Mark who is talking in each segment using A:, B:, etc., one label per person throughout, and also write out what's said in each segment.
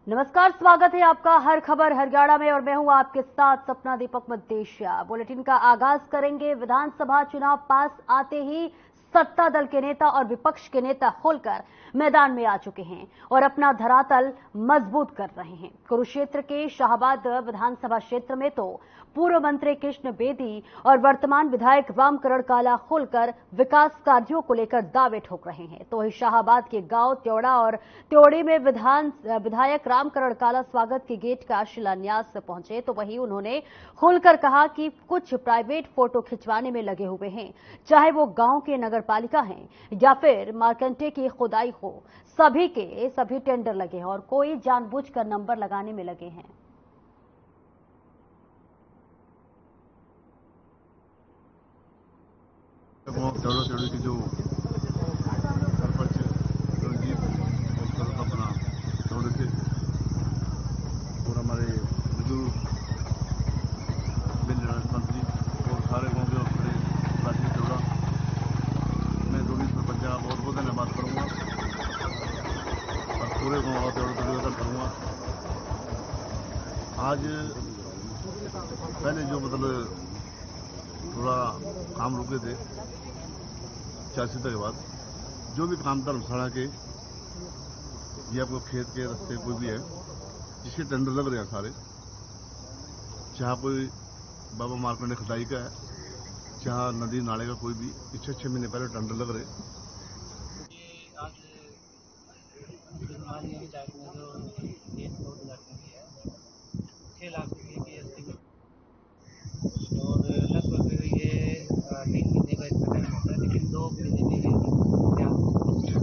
A: नमस्कार, स्वागत है आपका हर खबर हरियाणा में और मैं हूं आपके साथ सपना दीपक मदेशिया। बुलेटिन का आगाज करेंगे। विधानसभा चुनाव पास आते ही सत्ता दल के नेता और विपक्ष के नेता खुलकर मैदान में आ चुके हैं और अपना धरातल मजबूत कर रहे हैं। कुरुक्षेत्र के शाहबाद विधानसभा क्षेत्र में तो पूर्व मंत्री कृष्ण बेदी और वर्तमान विधायक रामकरण काला खुलकर विकास कार्यों को लेकर दावे ठोक रहे हैं। तो वही शाहबाद के गांव त्योड़ा और त्योड़ी में विधायक रामकरण काला स्वागत के गेट का शिलान्यास पहुंचे, तो वही उन्होंने खुलकर कहा कि कुछ प्राइवेट फोटो खिंचवाने में लगे हुए हैं, चाहे वो गांव के नगरपालिका हैं या फिर मार्केंटे की खुदाई हो, सभी के सभी टेंडर लगे हैं और कोई जानबूझकर नंबर लगाने में लगे हैं।
B: त्योड़ी की जो सरपंच रंजीत और अपना त्योड़ी थे और हमारे बुजुर्ग मंत्री और सारे गाँव के बड़े प्राचीन त्योड़ा, मैं दोनों सरपंच का बहुत बहुत धन्यवाद करूँगा और पूरे गाँव का त्योड़ा करूँगा। आज पहले जो मतलब थोड़ा काम रुके थे 40 के बाद, जो भी काम धर्मशाला के या आपको खेत के रास्ते कोई भी है जिसके टेंडर लग रहे हैं सारे, चाहे कोई बाबा मार्केंडे खुदाई का है, चाहे नदी नाले का कोई भी, 6 महीने पहले टेंडर लग रहे।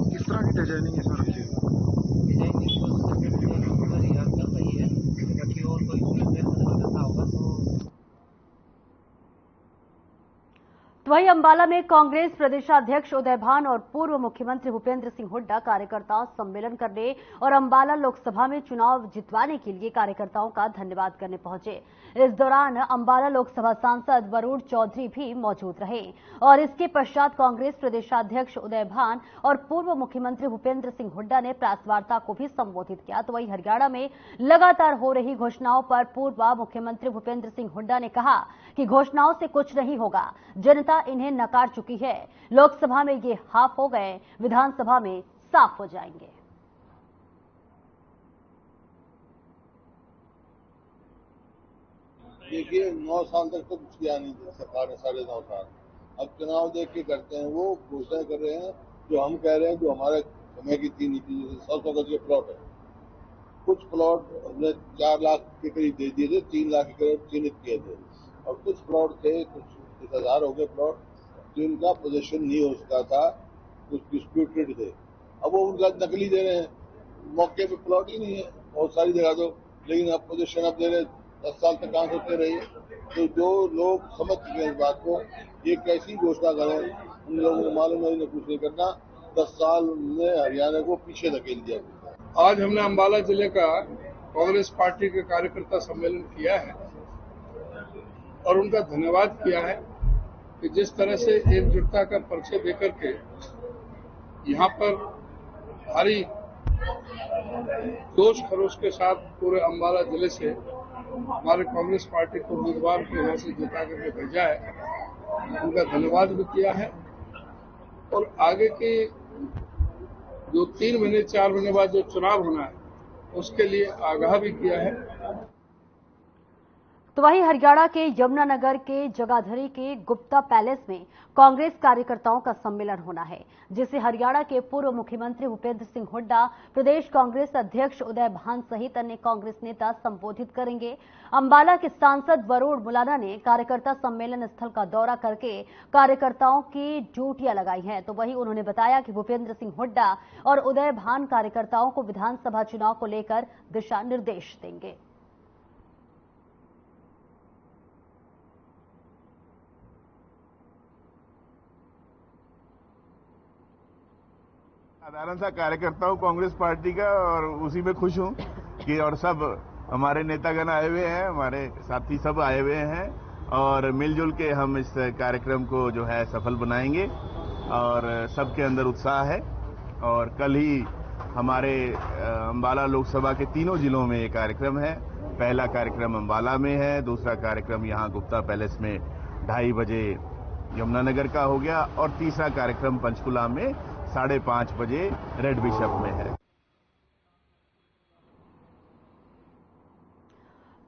C: किस तरह की डिजाइनिंग है सर?
A: तो वहीं अंबाला में कांग्रेस प्रदेशाध्यक्ष उदय भान और पूर्व मुख्यमंत्री भूपेंद्र सिंह हुड्डा कार्यकर्ताओं सम्मेलन करने और अंबाला लोकसभा में चुनाव जितवाने के लिए कार्यकर्ताओं का धन्यवाद करने पहुंचे। इस दौरान अंबाला लोकसभा सांसद वरुण चौधरी भी मौजूद रहे और इसके पश्चात कांग्रेस प्रदेशाध्यक्ष उदय भान और पूर्व मुख्यमंत्री भूपेंद्र सिंह हुड्डा ने प्रेस वार्ता को भी संबोधित किया। तो वहीं हरियाणा में लगातार हो रही घोषणाओं पर पूर्व मुख्यमंत्री भूपेंद्र सिंह हुड्डा ने कहा कि घोषणाओं से कुछ नहीं होगा, जनता इन्हें नकार चुकी है। लोकसभा में ये हाफ हो गए, विधानसभा में साफ हो जाएंगे।
D: देखिए 9 साल तक तो कुछ किया नहीं सरकार ने, 9.5 साल। अब चुनाव देख के करते हैं, वो घोषणा कर रहे हैं जो हम कह रहे हैं, जो हमारे समय की थी नीति। 100 गज के प्लॉट है, कुछ प्लॉट हमने 4 लाख के करीब दे दिए थे, 3 लाख के करीब चिन्हित किए थे और कुछ प्लॉट थे, कुछ 10,000 हो गए प्लॉट जिनका पोजीशन नहीं हो सका था, कुछ डिस्प्यूटेड थे। अब वो उनका नकली दे रहे हैं, मौके पे प्लॉट ही नहीं है, बहुत सारी जगह तो, लेकिन अब पोजीशन अब दे रहे 10 साल तक कहाँ सोचते रहिए। तो जो लोग समझ चुके हैं इस बात को, ये कैसी घोषणा करें, उन लोगों को मालूम है इन्हें कुछ नहीं करना। 10 साल में हरियाणा को पीछे धकेल दिया।
C: आज हमने अंबाला जिले का कांग्रेस पार्टी के कार्यकर्ता सम्मेलन किया है और उनका धन्यवाद किया है कि जिस तरह से एकजुटता का परिचय देकर के यहाँ पर भारी जोश खरोश के साथ पूरे अंबाला जिले से हमारे कांग्रेस पार्टी को उम्मीदवार को यहाँ से जिता करके भेजा है, उनका धन्यवाद भी किया है और आगे की जो 3 महीने 4 महीने बाद जो चुनाव होना है उसके लिए आगाह भी किया है।
A: तो वहीं हरियाणा के यमुनानगर के जगाधरी के गुप्ता पैलेस में कांग्रेस कार्यकर्ताओं का सम्मेलन होना है, जिसे हरियाणा के पूर्व मुख्यमंत्री भूपेंद्र सिंह हुड्डा, प्रदेश कांग्रेस अध्यक्ष उदय भान सहित अन्य कांग्रेस नेता संबोधित करेंगे। अंबाला के सांसद वरुण मुलाना ने कार्यकर्ता सम्मेलन स्थल का दौरा करके कार्यकर्ताओं की ड्यूटियां लगाई हैं। तो वहीं उन्होंने बताया कि भूपेंद्र सिंह हुड्डा और उदय भान कार्यकर्ताओं को विधानसभा चुनाव को लेकर दिशा निर्देश देंगे।
B: साधारण सा कार्यकर्ता हूँ कांग्रेस पार्टी का और उसी में खुश हूँ कि और सब हमारे नेतागण आए हुए हैं, हमारे साथी सब आए हुए हैं और मिलजुल के हम इस कार्यक्रम को जो है सफल बनाएंगे और सबके अंदर उत्साह है। और कल ही
E: हमारे अंबाला लोकसभा के तीनों जिलों में ये कार्यक्रम है। पहला कार्यक्रम अंबाला में है, दूसरा कार्यक्रम यहां गुप्ता पैलेस में 2:30 बजे यमुनानगर का हो गया और तीसरा कार्यक्रम पंचकुला में 5:30 बजे रेड बिशप में है।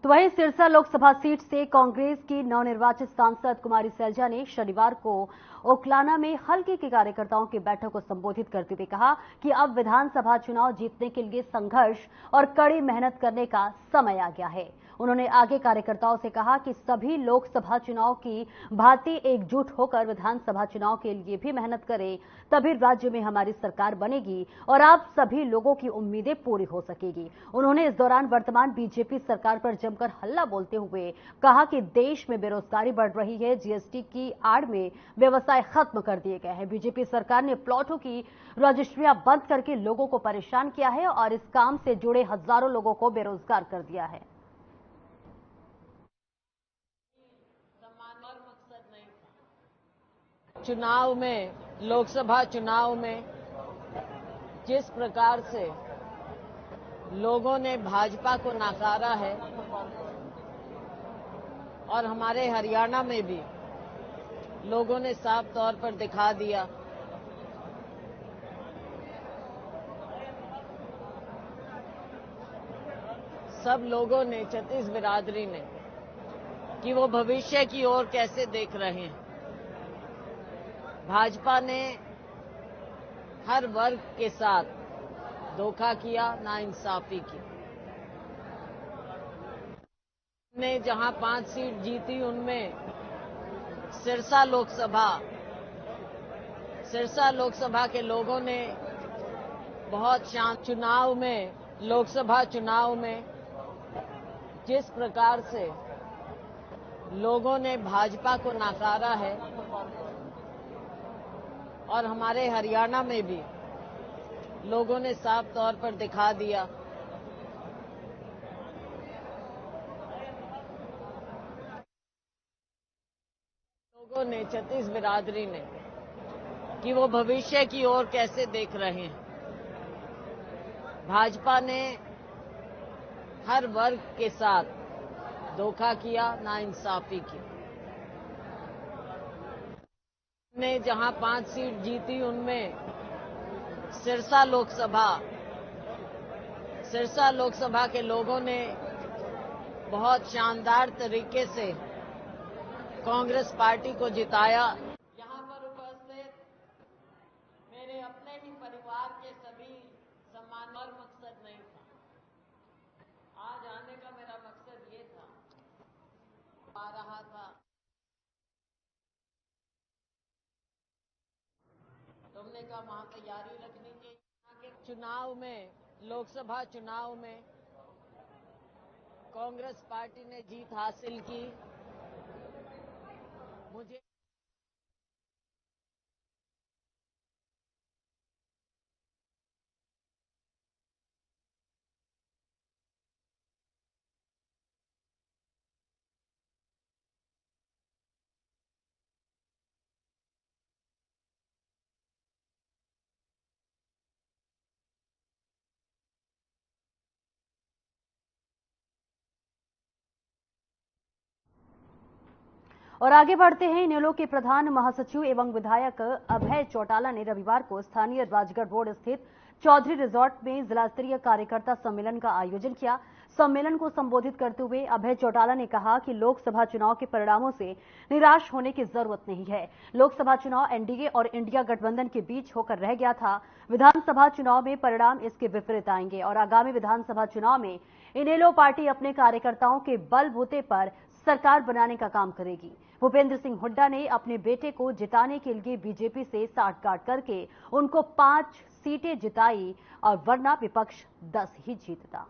A: तो वहीं सिरसा लोकसभा सीट से कांग्रेस की नवनिर्वाचित सांसद कुमारी सैलजा ने शनिवार को ओकलाना में हल्के के कार्यकर्ताओं की बैठक को संबोधित करते हुए कहा कि अब विधानसभा चुनाव जीतने के लिए संघर्ष और कड़ी मेहनत करने का समय आ गया है। उन्होंने आगे कार्यकर्ताओं से कहा कि सभी लोकसभा चुनाव की भांति एकजुट होकर विधानसभा चुनाव के लिए भी मेहनत करें, तभी राज्य में हमारी सरकार बनेगी और आप सभी लोगों की उम्मीदें पूरी हो सकेगी। उन्होंने इस दौरान वर्तमान बीजेपी सरकार पर जमकर हल्ला बोलते हुए कहा कि देश में बेरोजगारी बढ़ रही है, जीएसटी की आड़ में व्यवसाय खत्म कर दिए गए हैं। बीजेपी सरकार ने प्लॉटों की रजिस्ट्रियां बंद करके लोगों को परेशान किया है और इस काम से जुड़े हजारों लोगों को बेरोजगार कर दिया है।
F: चुनाव में, लोकसभा चुनाव में जिस प्रकार से लोगों ने भाजपा को नकारा है और हमारे हरियाणा में भी लोगों ने साफ तौर पर दिखा दिया सब लोगों ने, छत्तीस बिरादरी ने, कि वो भविष्य की ओर कैसे देख रहे हैं। भाजपा ने हर वर्ग के साथ धोखा किया, नाइंसाफी की। ने जहां 5 सीट जीती उनमें सिरसा लोकसभा के लोगों ने बहुत शांत चुनाव में, लोकसभा चुनाव में जिस प्रकार से लोगों ने भाजपा को नकारा है और हमारे हरियाणा में भी लोगों ने साफ तौर पर दिखा दिया लोगों ने, छत्तीस बिरादरी ने, कि वो भविष्य की ओर कैसे देख रहे हैं। भाजपा ने हर वर्ग के साथ धोखा किया, नाइंसाफी की। ने जहां 5 सीट जीती उनमें सिरसा लोकसभा के लोगों ने बहुत शानदार तरीके से कांग्रेस पार्टी को जिताया। यहां पर उपस्थित मेरे अपने ही परिवार के सभी सम्मान और मकसद नहीं था। आज आने का मेरा मकसद ये था, आ रहा था तुमने कहा वहां तैयारी रखनी चाहिए। यहाँ के चुनाव में, लोकसभा चुनाव में कांग्रेस पार्टी ने जीत हासिल की। मुझे
A: और आगे बढ़ते हैं। इनेलो के प्रधान महासचिव एवं विधायक अभय चौटाला ने रविवार को स्थानीय राजगढ़ रोड स्थित चौधरी रिजॉर्ट में जिला स्तरीय कार्यकर्ता सम्मेलन का आयोजन किया। सम्मेलन को संबोधित करते हुए अभय चौटाला ने कहा कि लोकसभा चुनाव के परिणामों से निराश होने की जरूरत नहीं है। लोकसभा चुनाव एनडीए और इंडिया गठबंधन के बीच होकर रह गया था। विधानसभा चुनाव में परिणाम इसके विपरीत आएंगे और आगामी विधानसभा चुनाव में इनेलो पार्टी अपने कार्यकर्ताओं के बलबूते पर सरकार बनाने का काम करेगी। भूपेंद्र सिंह हुड्डा ने अपने बेटे को जिताने के लिए बीजेपी से साठगांठ करके उनको 5 सीटें जिताई और वरना विपक्ष 10 ही जीतता।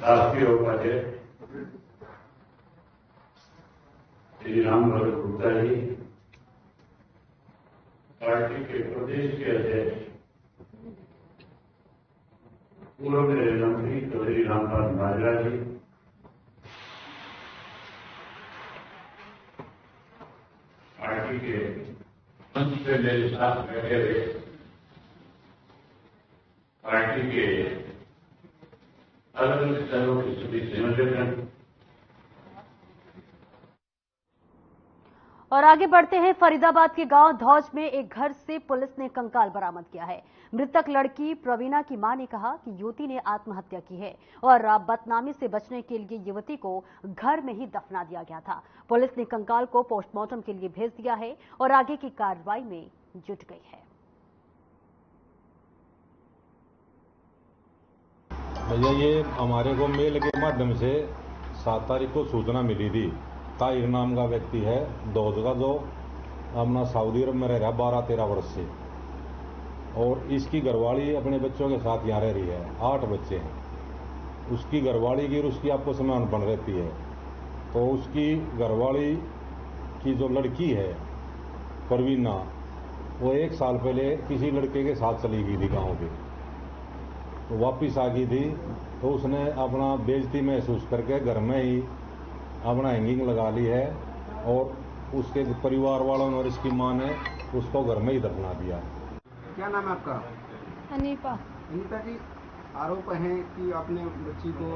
G: राष्ट्रीय उपाध्यक्ष श्री रामभद्र गुप्ता जी, पार्टी के प्रदेश के अध्यक्ष पूर्व रेल मंत्री चौधरी रामपाल माजरा जी, पार्टी के मंच पे मेरे साथ बैठे हुए पार्टी के अलग अलग स्तरों की सभी संयोजक
A: और आगे बढ़ते हैं। फरीदाबाद के गांव धौज में एक घर से पुलिस ने कंकाल बरामद किया है। मृतक लड़की प्रवीणा की मां ने कहा कि युवती ने आत्महत्या की है और बदनामी से बचने के लिए युवती को घर में ही दफना दिया गया था। पुलिस ने कंकाल को पोस्टमार्टम के लिए भेज दिया है और आगे की कार्रवाई में जुट गई है।
H: भैया ये हमारे को मेल के माध्यम से 7 तारीख को सूचना मिली थी। ताहिर नाम का व्यक्ति है दौद का, जो अपना सऊदी अरब में रह रहा 12-13 वर्ष से, और इसकी घरवाली अपने बच्चों के साथ यहाँ रह रही है। 8 बच्चे हैं। उसकी घरवाली की और उसकी आपस में अनबन रहती है। तो उसकी घरवाली की जो लड़की है प्रवीणा, वो 1 साल पहले किसी लड़के के साथ चली गई थी गाँव पे, तो वापिस आ गई थी। तो उसने अपना बेइज्जती महसूस करके घर में ही अपना हैंगिंग लगा ली है और उसके परिवार वालों ने और इसकी मां ने उसको घर में ही दफना दिया।
I: क्या नाम है आपका?
J: अनीपा।
I: अनीता जी, आरोप है कि आपने बच्ची को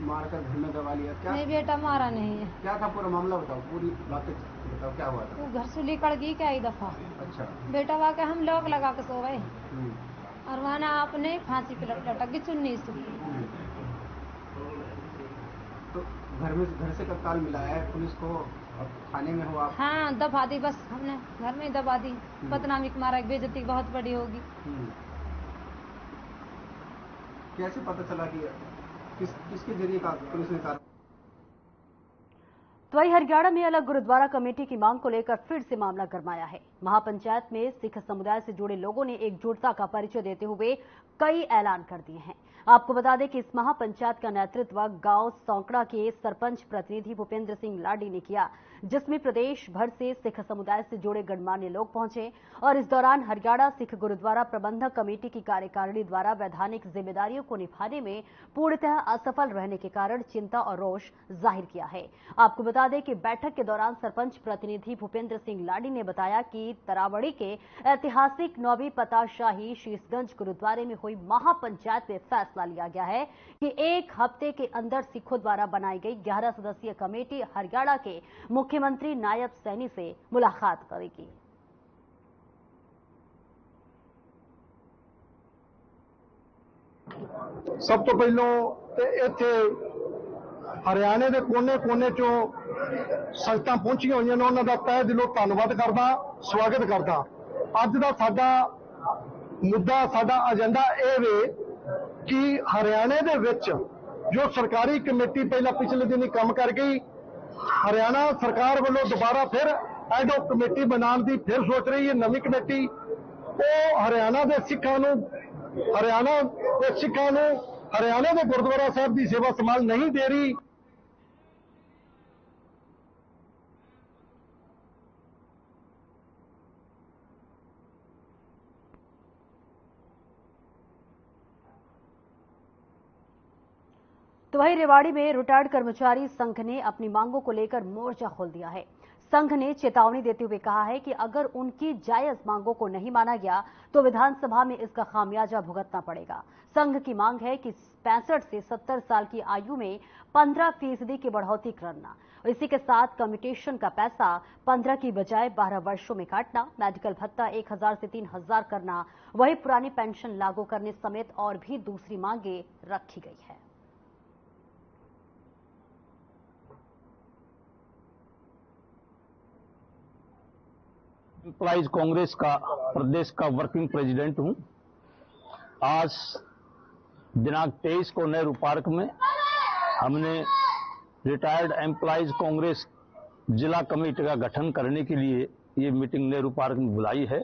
I: मारकर घर में दबा लिया, क्या?
J: नहीं बेटा, मारा नहीं है।
I: क्या था पूरा मामला, बताओ, पूरी बातें बताओ, क्या हुआ था?
J: वो घर से निकल गई क्या एक दफा।
I: अच्छा।
J: बेटा वाके हम लॉक लगा के सो गए और वहाँ ना आपने फांसी पे लटक गई चुन्नी से।
I: तो घर से कंकाल मिला है पुलिस को, अब थाने में हो आप?
J: हाँ, दबा दी बस, हमने घर में ही दबा दी। बदनामी की मारा, बेइज्जती बहुत बड़ी होगी।
I: कैसे पता चला कि किसके जरिए का पुलिस ने कहा?
A: तो वही हरियाणा में अलग गुरुद्वारा कमेटी की मांग को लेकर फिर से मामला गरमाया है। महापंचायत में सिख समुदाय से जुड़े लोगों ने एकजुटता का परिचय देते हुए कई ऐलान कर दिए हैं। आपको बता दें कि इस महापंचायत का नेतृत्व गांव सौंकड़ा के सरपंच प्रतिनिधि भूपेंद्र सिंह लाडी ने किया, जिसमें प्रदेश भर से सिख समुदाय से जुड़े गणमान्य लोग पहुंचे। और इस दौरान हरियाणा सिख गुरुद्वारा प्रबंधक कमेटी की कार्यकारिणी द्वारा वैधानिक जिम्मेदारियों को निभाने में पूर्णतः असफल रहने के कारण चिंता और रोष जाहिर किया है। आपको बता दें कि बैठक के दौरान सरपंच प्रतिनिधि भूपेंद्र सिंह लाडी ने बताया कि तरावड़ी के ऐतिहासिक 9वीं पताशाही शीशगंज गुरुद्वारे में हुई महापंचायत में फैसला लिया गया है कि 1 हफ्ते के अंदर सिखों द्वारा बनाई गई 11 सदस्यीय कमेटी हरियाणा के मुख्यमंत्री नायब सैनी से मुलाकात करेगी।
K: सब तो पहलों इत्थे हरियाणे के कोने-कोने चों संगतां पहुंचियां होईयां ने, उन्हां दा तहे दिलों धन्नवाद करदा, स्वागत करदा। अज दा साडा मुद्दा, साडा एजेंडा ਇਹ ਵੇ कि हरियाणे दे विच जो सरकारी कमेटी पहला पिछले दिन काम कर गई, हरियाणा सरकार वालों दोबारा फिर एडहॉक कमेटी बनाने की फिर सोच रही है। नवी कमेटी वो हरियाणा के सिखां नूं हरियाणा के गुरुद्वारा साहब की सेवा संभाल नहीं दे रही।
A: तो वहीं रेवाड़ी में रिटायर्ड कर्मचारी संघ ने अपनी मांगों को लेकर मोर्चा खोल दिया है। संघ ने चेतावनी देते हुए कहा है कि अगर उनकी जायज मांगों को नहीं माना गया तो विधानसभा में इसका खामियाजा भुगतना पड़ेगा। संघ की मांग है कि 65 से 70 साल की आयु में 15% की बढ़ोतरी करना, इसी के साथ कम्यूटेशन का पैसा 15 की बजाय 12 वर्षों में काटना, मेडिकल भत्ता 1000 से 3000 करना, वही पुरानी पेंशन लागू करने समेत और भी दूसरी मांगे रखी गई है।
L: एम्प्लॉइज कांग्रेस का प्रदेश का वर्किंग प्रेसिडेंट हूं। आज दिनांक 23 को नेहरू पार्क में हमने रिटायर्ड एम्प्लॉइज कांग्रेस जिला कमेटी का गठन करने के लिए ये मीटिंग नेहरू पार्क में बुलाई है।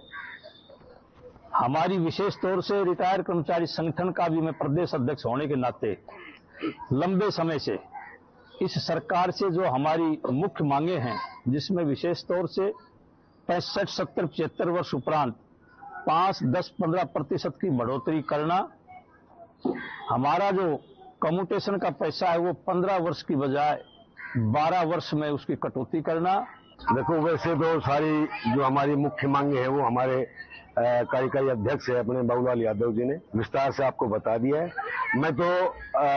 L: हमारी विशेष तौर से रिटायर्ड कर्मचारी संगठन का भी मैं प्रदेश अध्यक्ष होने के नाते लंबे समय से इस सरकार से जो हमारी मुख्य मांगे हैं, जिसमें विशेष तौर से 65, 70, 75 वर्ष उपरांत 5, 10, 15% की बढ़ोतरी करना, हमारा जो कम्यूटेशन का पैसा है वो 15 वर्ष की बजाय 12 वर्ष में उसकी कटौती करना,
M: देखो, वैसे तो सारी जो हमारी मुख्य मांगे हैं वो हमारे कार्यकारी अध्यक्ष है अपने बाबूलाल यादव जी ने विस्तार से आपको बता दिया है। मैं तो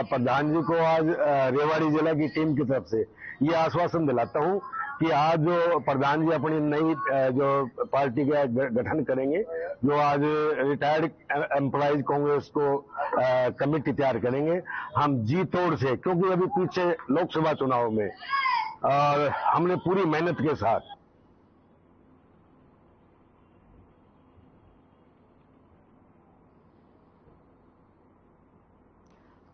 M: प्रधान जी को आज रेवाड़ी जिला की टीम की तरफ से ये आश्वासन दिलाता हूं कि आज जो प्रधान जी अपनी नई जो पार्टी का गठन करेंगे, जो आज रिटायर्ड एम्प्लॉइज कांग्रेस को कमेटी तैयार करेंगे, हम जी तोड़ से, क्योंकि अभी पीछे लोकसभा चुनाव में और हमने पूरी मेहनत के साथ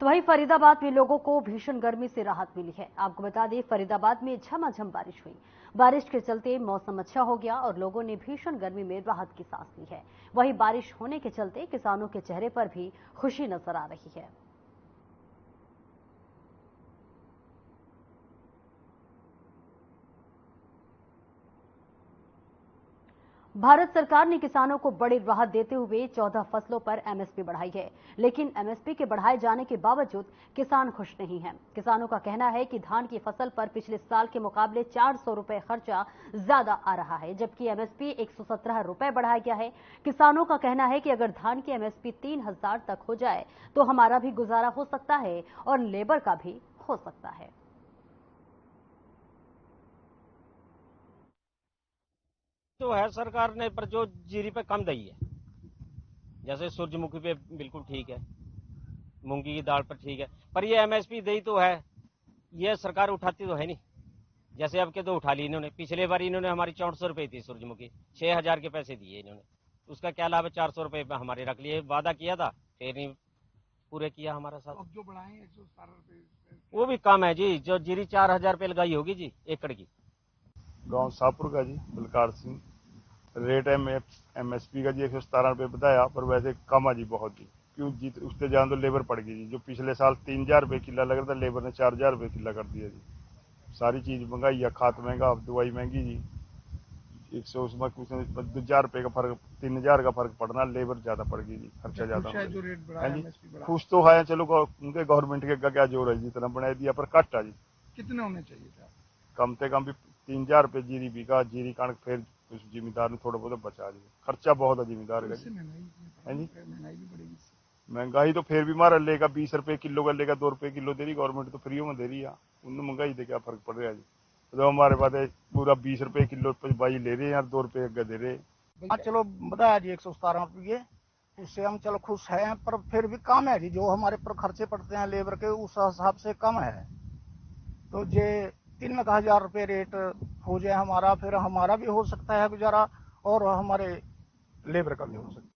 A: तो वहीं फरीदाबाद में लोगों को भीषण गर्मी से राहत मिली है। आपको बता दें, फरीदाबाद में झमाझम बारिश हुई। बारिश के चलते मौसम अच्छा हो गया और लोगों ने भीषण गर्मी में राहत की सांस ली है। वहीं बारिश होने के चलते किसानों के चेहरे पर भी खुशी नजर आ रही है। भारत सरकार ने किसानों को बड़ी राहत देते हुए 14 फसलों पर एमएसपी बढ़ाई है, लेकिन एमएसपी के बढ़ाए जाने के बावजूद किसान खुश नहीं हैं। किसानों का कहना है कि धान की फसल पर पिछले साल के मुकाबले 400 रुपए खर्चा ज्यादा आ रहा है, जबकि एमएसपी 117 रुपए बढ़ाया गया है। किसानों का कहना है कि अगर धान की एमएसपी 3000 तक हो जाए तो हमारा भी गुजारा हो सकता है और लेबर का भी हो सकता है।
N: तो है सरकार ने, पर जो जीरी पे कम दई है, जैसे सूरजमुखी पे बिल्कुल ठीक है, मूंगी की दाल पर ठीक है, पर ये एमएसपी दई तो है, ये सरकार उठाती तो है नहीं। जैसे अब के तो उठा ली इन्होंने, पिछले बार इन्होंने हमारी 400 रुपए थी सूरजमुखी, 6000 के पैसे दिए इन्होंने, उसका क्या लाभ है? 400 रुपए हमारे रख लिए, वादा किया था फिर नहीं पूरे किया हमारा साथ।
C: अब जो बढ़ाए 117 रुपए
N: वो भी कम है जी, जो जीरी 4000 रुपए लगाई होगी जी एकड़ की।
O: गांव शाहपुर का जी बलकार सिंह। रेट एमएसपी का जी 117 रुपये बताया, पर वैसे कम है जी बहुत जी, क्यों जी उससे जान तो लेबर पड़ गई जी। जो पिछले साल 3000 रुपये किला लग रहा था, लेबर ने 4000 रुपये किला कर दिया जी। सारी चीज महंगाई है, खाद महंगा, अब दवाई महंगी जी। 100 उसमें कुछ 2000 रुपये का फर्क, 3000 का फर्क पड़ना, लेबर ज्यादा पड़ गई जी, खर्चा ज्यादा है जी। खुश तो है, चलो उनके गवर्नमेंट के क्या जोर है, जितना बना दिया पर कट है जी।
C: कितने होने चाहिए था?
O: कम से कम भी 3000 रुपये जीरी बीघा, जीरी कणक, फिर उस जिम्मेदार ने थोड़ा बहुत बचा दिया। खर्चा बहुत है जिम्मेदार का जी। महंगाई तो फिर भी मारा लेगा, 20 रुपए किलो का लेगा, 2 रुपए किलो दे रही गवर्नमेंट, तो फ्री में दे रही है। उनमें महंगाई से क्या फर्क पड़ रहा है जी? तो हमारे पास पूरा 20 रुपए किलो बाई ले रहे हैं यार, 2 रुपए दे रहे।
P: हाँ चलो बताया जी 117 रुपये, उससे हम चलो खुश हैं, पर फिर भी कम है जी, जो हमारे पर खर्चे पड़ते हैं लेबर के उस हिसाब से कम है। तो जे 3000 रुपये रेट हो जाए हमारा, फिर हमारा भी हो सकता है गुजारा और हमारे लेबर का भी हो सकता है।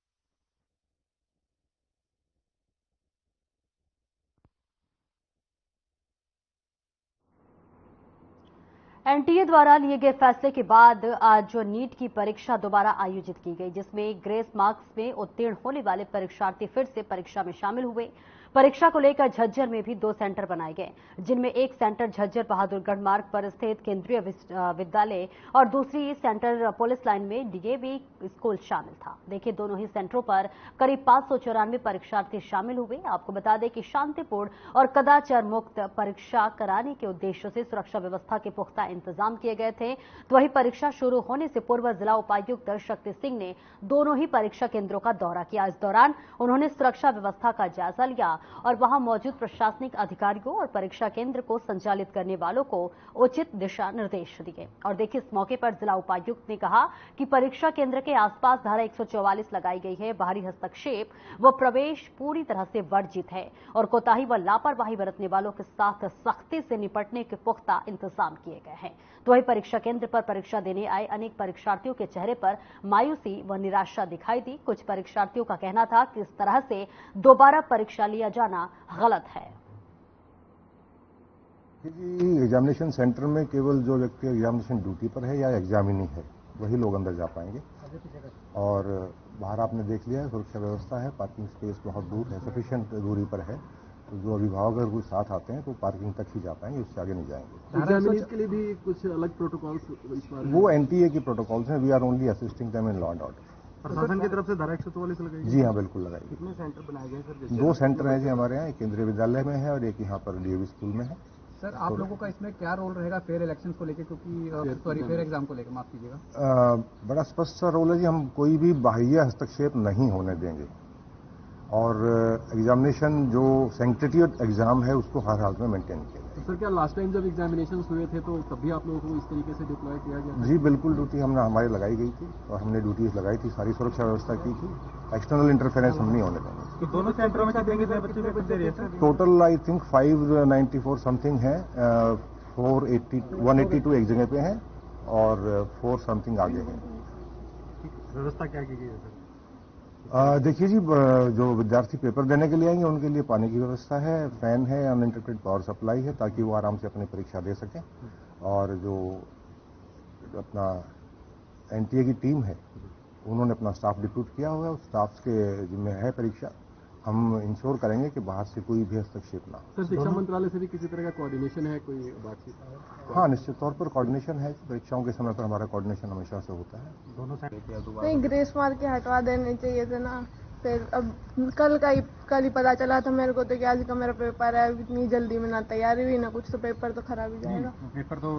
A: एनटीए द्वारा लिए गए फैसले के बाद आज जो नीट की परीक्षा दोबारा आयोजित की गई, जिसमें ग्रेस मार्क्स में उत्तीर्ण होने वाले परीक्षार्थी फिर से परीक्षा में शामिल हुए। परीक्षा को लेकर झज्जर में भी 2 सेंटर बनाए गए, जिनमें एक सेंटर झज्जर बहादुरगढ़ मार्ग पर स्थित केंद्रीय विद्यालय और दूसरी सेंटर पुलिस लाइन में डीएवी स्कूल शामिल था। देखिए, दोनों ही सेंटरों पर करीब 594 परीक्षार्थी शामिल हुए। आपको बता दें कि शांतिपूर्ण और कदाचार मुक्त परीक्षा कराने के उद्देश्य से सुरक्षा व्यवस्था के पुख्ता इंतजाम किए गए थे। तो वहीं परीक्षा शुरू होने से पूर्व जिला उपायुक्त शक्ति सिंह ने दोनों ही परीक्षा केंद्रों का दौरा किया। इस दौरान उन्होंने सुरक्षा व्यवस्था का जायजा लिया और वहां मौजूद प्रशासनिक अधिकारियों और परीक्षा केंद्र को संचालित करने वालों को उचित दिशा निर्देश दिए। और देखिए, इस मौके पर जिला उपायुक्त ने कहा कि परीक्षा केंद्र के आसपास धारा 144 लगाई गई है। बाहरी हस्तक्षेप व प्रवेश पूरी तरह से वर्जित है और कोताही व लापरवाही बरतने वालों के साथ सख्ती से निपटने के पुख्ता इंतजाम किए गए हैं। तो वही परीक्षा केंद्र पर परीक्षा देने आए अनेक परीक्षार्थियों के चेहरे पर मायूसी व निराशा दिखाई दी। कुछ परीक्षार्थियों का कहना था कि इस तरह से दोबारा परीक्षा लिया जाना गलत है।
Q: एग्जामिनेशन सेंटर में केवल जो व्यक्ति एग्जामिनेशन ड्यूटी पर है या एग्जामिनी है वही लोग अंदर जा पाएंगे, और बाहर आपने देख लिया है सुरक्षा व्यवस्था है, पार्किंग स्पेस बहुत दूर है, सफिशिएंट दूरी पर है। तो जो अभिभावक अगर कोई साथ आते हैं तो पार्किंग तक ही जा पाएंगे, उससे आगे नहीं जाएंगे।
R: एग्जामिनीज के लिए भी कुछ अलग प्रोटोकॉल्स
Q: वो एनटीए की प्रोटोकॉल्स हैं। We are only assisting them in law and order.
R: प्रशासन की तरफ से धारा 144 लगाई?
Q: जी हाँ, बिल्कुल लगाई।
R: कितने सेंटर बनाए गए सर?
Q: 2 सेंटर हैं जी हमारे यहाँ, एक केंद्रीय विद्यालय में है और एक यहाँ पर डीएवी स्कूल में है।
I: सर आप लोगों का इसमें क्या रोल रहेगा फेयर इलेक्शन को लेकर, क्योंकि फेयर एग्जाम को लेकर, माफ कीजिएगा?
Q: बड़ा स्पष्ट सा रोल है जी, हम कोई भी बाह्य हस्तक्षेप नहीं होने देंगे और एग्जामिनेशन जो सैंक्टिटी एग्जाम है उसको हर हाल में मेंटेन किया जाए।
R: तो सर क्या लास्ट टाइम जब एग्जामिनेशन हुए थे तो तब भी आप लोगों को इस तरीके से डिप्लॉय किया गया था?
Q: जी बिल्कुल, ड्यूटी हमारी लगाई गई थी और हमने ड्यूटीज लगाई थी, सारी सुरक्षा व्यवस्था की थी, एक्सटर्नल इंटरफेरेंस हम नहीं होने देंगे।
I: तो दोनों सेंटरों में कितने बच्चे पेपर दे रहे हैं?
Q: टोटल आई थिंक 594 समथिंग है, 182 एक जगह पे हैं और 4 समथिंग आगे हैं।
I: व्यवस्था क्या की गई है सर?
Q: देखिए जी, जो विद्यार्थी पेपर देने के लिए आएंगे उनके लिए पानी की व्यवस्था है, फैन है, अनइंटरप्टेड पावर सप्लाई है ताकि वो आराम से अपनी परीक्षा दे सकें। और जो अपना एनटीए की टीम है उन्होंने अपना स्टाफ डिप्यूट किया हुआ है, उस स्टाफ के जिम्मे है परीक्षा। हम इंश्योर करेंगे कि बाहर से कोई भी हस्तक्षेप ना हो।
R: सर शिक्षा मंत्रालय से भी किसी तरह का कोऑर्डिनेशन है, कोई बातचीत?
Q: हाँ, निश्चित तौर पर कोऑर्डिनेशन है, परीक्षाओं के समय पर हमारा कोऑर्डिनेशन हमेशा से होता है।
I: दोनों
S: नहीं, ग्रेस मार्क के हटवा देने चाहिए थे ना। फिर अब कल ही पता चला था मेरे को तो कि आज का मेरा पेपर है, इतनी जल्दी में ना तैयारी हुई ना कुछ, तो पेपर तो खराब ही जाएगा।
I: पेपर तो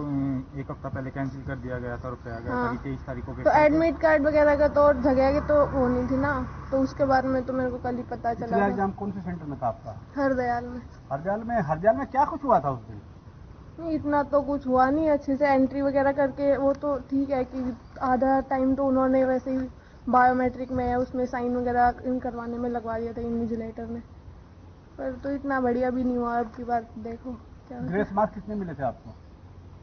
I: एक हफ्ता पहले कैंसिल कर दिया गया था और फिर आ गया था 23 तारीख को।
S: तो एडमिट कार्ड वगैरह का तो जगह की तो होनी थी ना, तो उसके बारे में तो मेरे को कल ही पता चला।
I: एग्जाम कौन से सेंटर में था आपका?
S: हरदयाल में।
I: हरदयाल में क्या कुछ हुआ था उस दिन?
S: नहीं, इतना तो कुछ हुआ नहीं, अच्छे से एंट्री वगैरह करके वो तो ठीक है कि आधा टाइम तो उन्होंने वैसे ही बायोमेट्रिक में उसमें साइन वगैरह करवाने में लगवा दिया था इन्विजिलेटर ने, पर तो इतना बढ़िया भी नहीं हुआ। अब की बार देखो क्या।
I: ग्रेस मार्क्स कितने मिले थे आपको?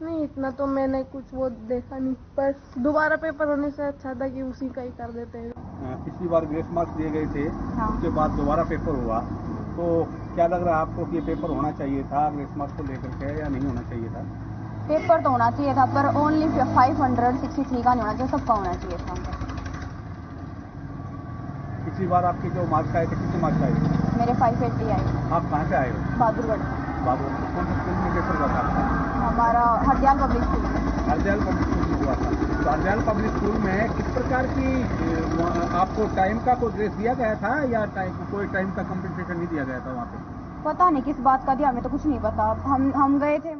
S: नहीं, इतना तो मैंने कुछ वो देखा नहीं, पर दोबारा पेपर होने से अच्छा था कि उसी का ही कर देते हैं।
I: पिछली बार ग्रेस मार्क्स दिए गए थे, उसके बाद दोबारा पेपर हुआ, तो क्या लग रहा है आपको कि पेपर होना चाहिए था ग्रेस मार्क्स को लेकर के या नहीं होना चाहिए था?
T: पेपर तो होना चाहिए था, पर ओनली 563 का नहीं होना चाहिए, सबका होना चाहिए था।
I: पिछली बार आपके जो मार्क्स आए थे, कितने मार्क्स आए थे?
T: मेरे 580 आए।
I: आप कहाँ से आए हो?
T: बहादुरगढ़।
I: बहादुरगढ़ कौन सा स्कूल में पेपर हुआ था आपका?
T: हमारा Hardayal public school.
I: Hardayal public school में हुआ था। तो हरदयाल पब्लिक स्कूल में किस प्रकार की आपको टाइम का कोई ग्रेस दिया गया था या कोई टाइम का कंपनसेशन नहीं दिया गया था वहाँ पे?
T: पता नहीं किस बात का दिया, हमें तो कुछ नहीं पता। हम गए थे।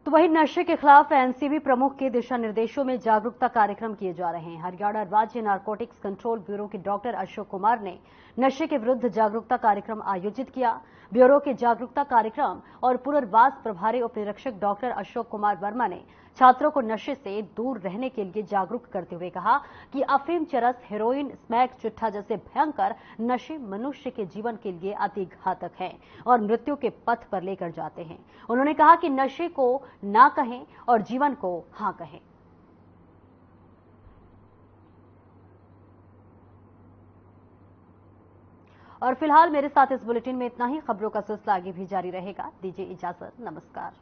A: तो वहीं नशे के खिलाफ एनसीबी प्रमुख के दिशा निर्देशों में जागरूकता कार्यक्रम किए जा रहे हैं। हरियाणा राज्य नारकोटिक्स कंट्रोल ब्यूरो के डॉक्टर अशोक कुमार ने नशे के विरुद्ध जागरूकता कार्यक्रम आयोजित किया। ब्यूरो के जागरूकता कार्यक्रम और पुनर्वास प्रभारी उप निरीक्षक डॉक्टर अशोक कुमार वर्मा ने छात्रों को नशे से दूर रहने के लिए जागरूक करते हुए कहा कि अफीम, चरस, हेरोइन, स्मैक, चिट्ठा जैसे भयंकर नशे मनुष्य के जीवन के लिए अति घातक हैं और मृत्यु के पथ पर लेकर जाते हैं। उन्होंने कहा कि नशे को ना कहें और जीवन को हां कहें। और फिलहाल मेरे साथ इस बुलेटिन में इतना ही। खबरों का सिलसिला आगे भी जारी रहेगा। दीजिए इजाजत, नमस्कार।